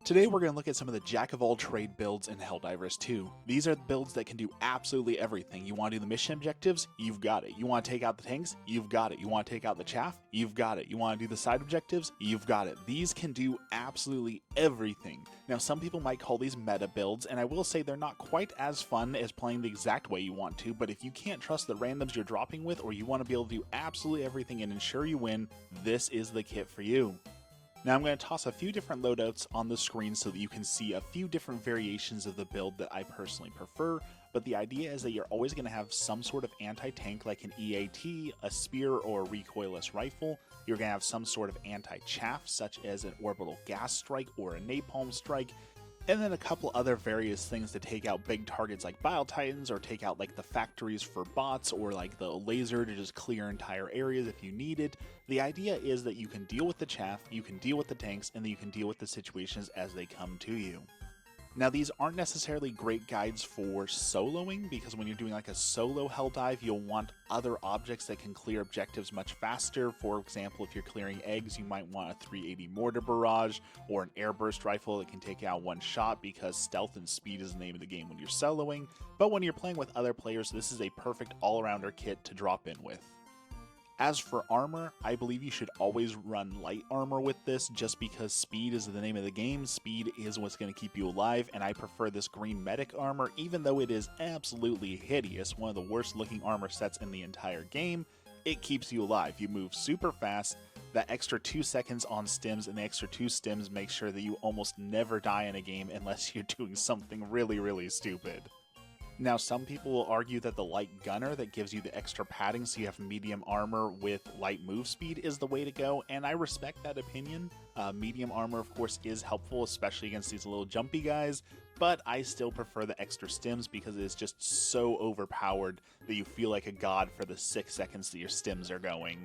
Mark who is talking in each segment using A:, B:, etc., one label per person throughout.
A: Today we're going to look at some of the jack-of-all-trade builds in Helldivers 2. These are the builds that can do absolutely everything. You want to do the mission objectives? You've got it. You want to take out the tanks? You've got it. You want to take out the chaff? You've got it. You want to do the side objectives? You've got it. These can do absolutely everything. Now some people might call these meta builds, and I will say they're not quite as fun as playing the exact way you want to, but if you can't trust the randoms you're dropping with, or you want to be able to do absolutely everything and ensure you win, this is the kit for you. Now I'm going to toss a few different loadouts on the screen so that you can see a few different variations of the build that I personally prefer, but the idea is that you're always going to have some sort of anti-tank like an EAT, a spear, or a recoilless rifle. You're going to have some sort of anti-chaff such as an orbital gas strike or a napalm strike, and then a couple other various things to take out big targets like Bile Titans, or take out like the factories for bots, or like the laser to just clear entire areas if you need it. The idea is that you can deal with the chaff, you can deal with the tanks, and then you can deal with the situations as they come to you. Now these aren't necessarily great guides for soloing, because when you're doing like a solo hell dive, you'll want other objects that can clear objectives much faster. For example, if you're clearing eggs, you might want a 380 mortar barrage or an airburst rifle that can take out one shot, because stealth and speed is the name of the game when you're soloing. But when you're playing with other players, this is a perfect all-arounder kit to drop in with. As for armor, I believe you should always run light armor with this, just because speed is the name of the game. Speed is what's going to keep you alive, and I prefer this green medic armor, even though it is absolutely hideous, one of the worst looking armor sets in the entire game. It keeps you alive. You move super fast. That extra 2 seconds on stims and the extra 2 stims make sure that you almost never die in a game unless you're doing something really stupid. Now some people will argue that the light gunner that gives you the extra padding so you have medium armor with light move speed is the way to go, and I respect that opinion. Medium armor of course is helpful, especially against these little jumpy guys, but I still prefer the extra stims because it is just so overpowered that you feel like a god for the 6 seconds that your stims are going.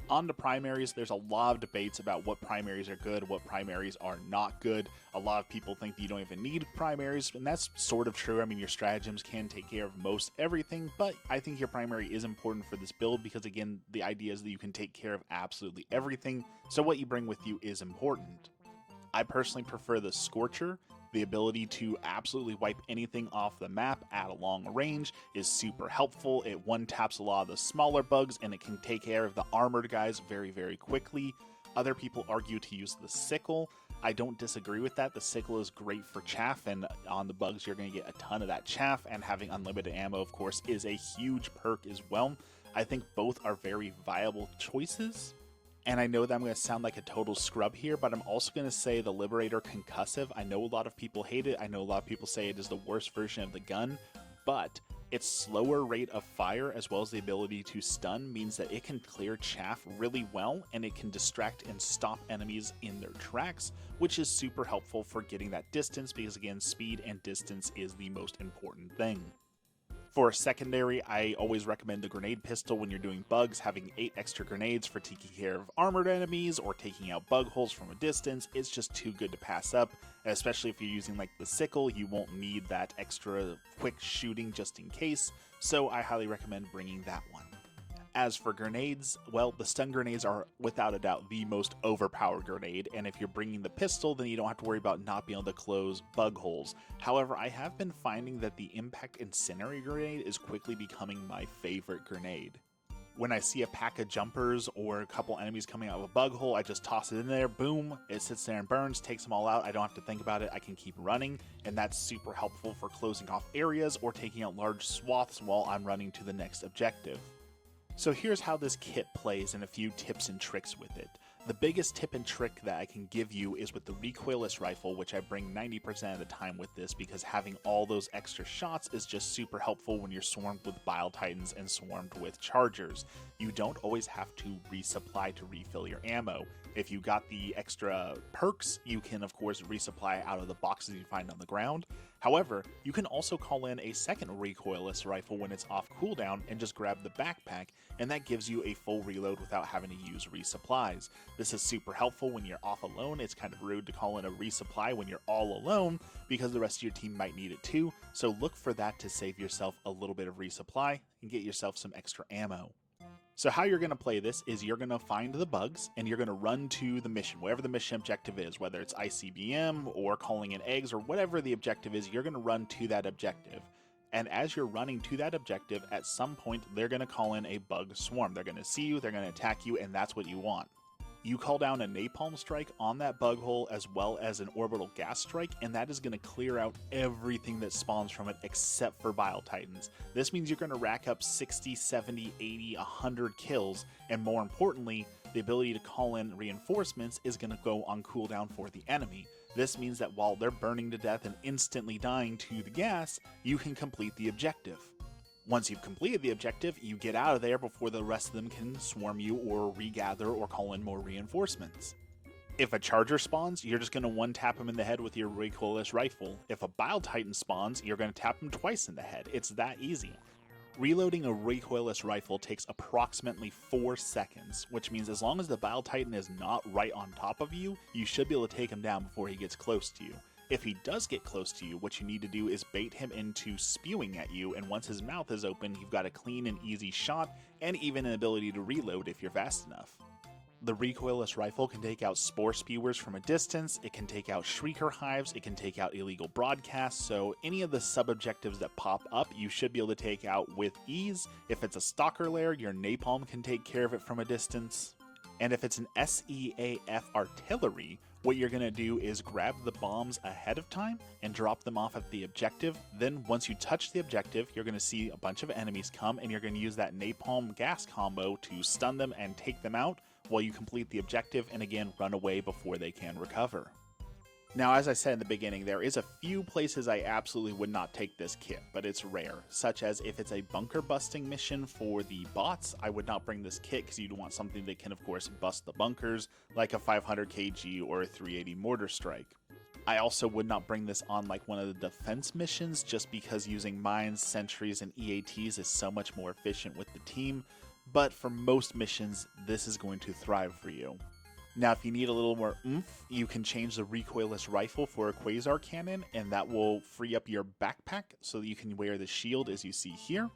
A: On to primaries, there's a lot of debates about what primaries are good, what primaries are not good. A lot of people think that you don't even need primaries, and that's sort of true. I mean, your stratagems can take care of most everything, but I think your primary is important for this build because, again, the idea is that you can take care of absolutely everything, so what you bring with you is important. I personally prefer the Scorcher. The ability to absolutely wipe anything off the map at a long range is super helpful. It one-taps a lot of the smaller bugs, and it can take care of the armored guys very quickly. Other people argue to use the Sickle. I don't disagree with that. The Sickle is great for chaff, and on the bugs you're going to get a ton of that chaff, and having unlimited ammo, of course, is a huge perk as well. I think both are very viable choices. And I know that I'm going to sound like a total scrub here, but I'm also going to say the Liberator Concussive. I know a lot of people hate it. I know a lot of people say it is the worst version of the gun, but its slower rate of fire as well as the ability to stun means that it can clear chaff really well, and it can distract and stop enemies in their tracks, which is super helpful for getting that distance because, again, speed and distance is the most important thing. For a secondary, I always recommend the grenade pistol when you're doing bugs. Having 8 extra grenades for taking care of armored enemies or taking out bug holes from a distance is just too good to pass up, especially if you're using like the Sickle. You won't need that extra quick shooting just in case, so I highly recommend bringing that one. As for grenades, well, the stun grenades are without a doubt the most overpowered grenade, and if you're bringing the pistol, then you don't have to worry about not being able to close bug holes. However, I have been finding that the impact incendiary grenade is quickly becoming my favorite grenade. When I see a pack of jumpers or a couple enemies coming out of a bug hole, I just toss it in there, boom, it sits there and burns, takes them all out, I don't have to think about it, I can keep running, and that's super helpful for closing off areas or taking out large swaths while I'm running to the next objective. So here's how this kit plays and a few tips and tricks with it. The biggest tip and trick that I can give you is with the recoilless rifle, which I bring 90% of the time with this because having all those extra shots is just super helpful when you're swarmed with Bile Titans and swarmed with chargers. You don't always have to resupply to refill your ammo. If you got the extra perks, you can of course resupply out of the boxes you find on the ground. However, you can also call in a second recoilless rifle when it's off cooldown and just grab the backpack, and that gives you a full reload without having to use resupplies. This is super helpful when you're off alone. It's kind of rude to call in a resupply when you're all alone because the rest of your team might need it too, so look for that to save yourself a little bit of resupply and get yourself some extra ammo. So how you're going to play this is you're going to find the bugs and you're going to run to the mission, whatever the mission objective is, whether it's ICBM or calling in eggs or whatever the objective is, you're going to run to that objective. And as you're running to that objective, at some point, they're going to call in a bug swarm. They're going to see you, they're going to attack you, and that's what you want. You call down a napalm strike on that bug hole as well as an orbital gas strike, and that is going to clear out everything that spawns from it except for Bile Titans. This means you're going to rack up 60, 70, 80, 100 kills, and more importantly, the ability to call in reinforcements is going to go on cooldown for the enemy. This means that while they're burning to death and instantly dying to the gas, you can complete the objective. Once you've completed the objective, you get out of there before the rest of them can swarm you or regather or call in more reinforcements. If a charger spawns, you're just going to one-tap him in the head with your recoilless rifle. If a Bile Titan spawns, you're going to tap him twice in the head. It's that easy. Reloading a recoilless rifle takes approximately 4 seconds, which means as long as the Bile Titan is not right on top of you, you should be able to take him down before he gets close to you. If he does get close to you, what you need to do is bait him into spewing at you, and once his mouth is open, you've got a clean and easy shot, and even an ability to reload if you're fast enough. The recoilless rifle can take out spore spewers from a distance, it can take out shrieker hives, it can take out illegal broadcasts, so any of the sub-objectives that pop up, you should be able to take out with ease. If it's a stalker lair, your napalm can take care of it from a distance. And if it's an SEAF artillery, what you're going to do is grab the bombs ahead of time and drop them off at the objective. Then once you touch the objective, you're going to see a bunch of enemies come and you're going to use that napalm gas combo to stun them and take them out while you complete the objective and again run away before they can recover. Now, as I said in the beginning, there is a few places I absolutely would not take this kit, but it's rare, such as if it's a bunker busting mission for the bots, I would not bring this kit because you'd want something that can of course bust the bunkers, like a 500 kg or a 380 mortar strike. I also would not bring this on like one of the defense missions just because using mines, sentries, and EATs is so much more efficient with the team, but for most missions, this is going to thrive for you. Now, if you need a little more oomph, you can change the recoilless rifle for a quasar cannon, and that will free up your backpack so that you can wear the shield as you see here.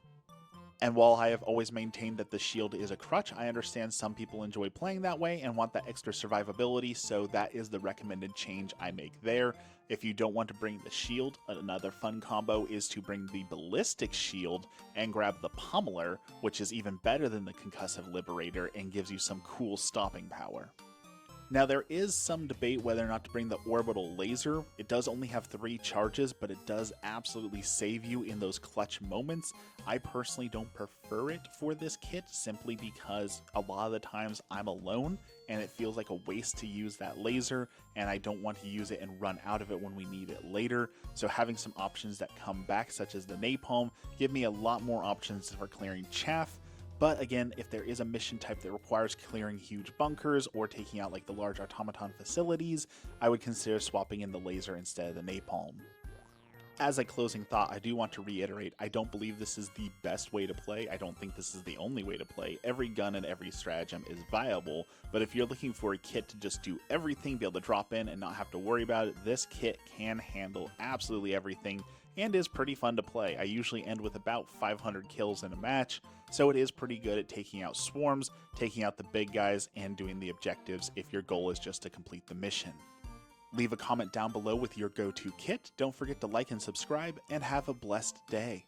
A: And while I have always maintained that the shield is a crutch, I understand some people enjoy playing that way and want that extra survivability, so that is the recommended change I make there. If you don't want to bring the shield, another fun combo is to bring the ballistic shield and grab the pummeler, which is even better than the concussive liberator and gives you some cool stopping power. Now, there is some debate whether or not to bring the orbital laser. It does only have 3 charges, but it does absolutely save you in those clutch moments. I personally don't prefer it for this kit simply because a lot of the times I'm alone and it feels like a waste to use that laser, and I don't want to use it and run out of it when we need it later. So having some options that come back, such as the napalm, give me a lot more options for clearing chaff. But again, if there is a mission type that requires clearing huge bunkers or taking out like the large automaton facilities, I would consider swapping in the laser instead of the napalm. As a closing thought, I do want to reiterate, I don't believe this is the best way to play. I don't think this is the only way to play. Every gun and every stratagem is viable, but if you're looking for a kit to just do everything, be able to drop in and not have to worry about it, this kit can handle absolutely everything and is pretty fun to play. I usually end with about 500 kills in a match, so it is pretty good at taking out swarms, taking out the big guys, and doing the objectives if your goal is just to complete the mission. Leave a comment down below with your go-to kit, don't forget to like and subscribe, and have a blessed day.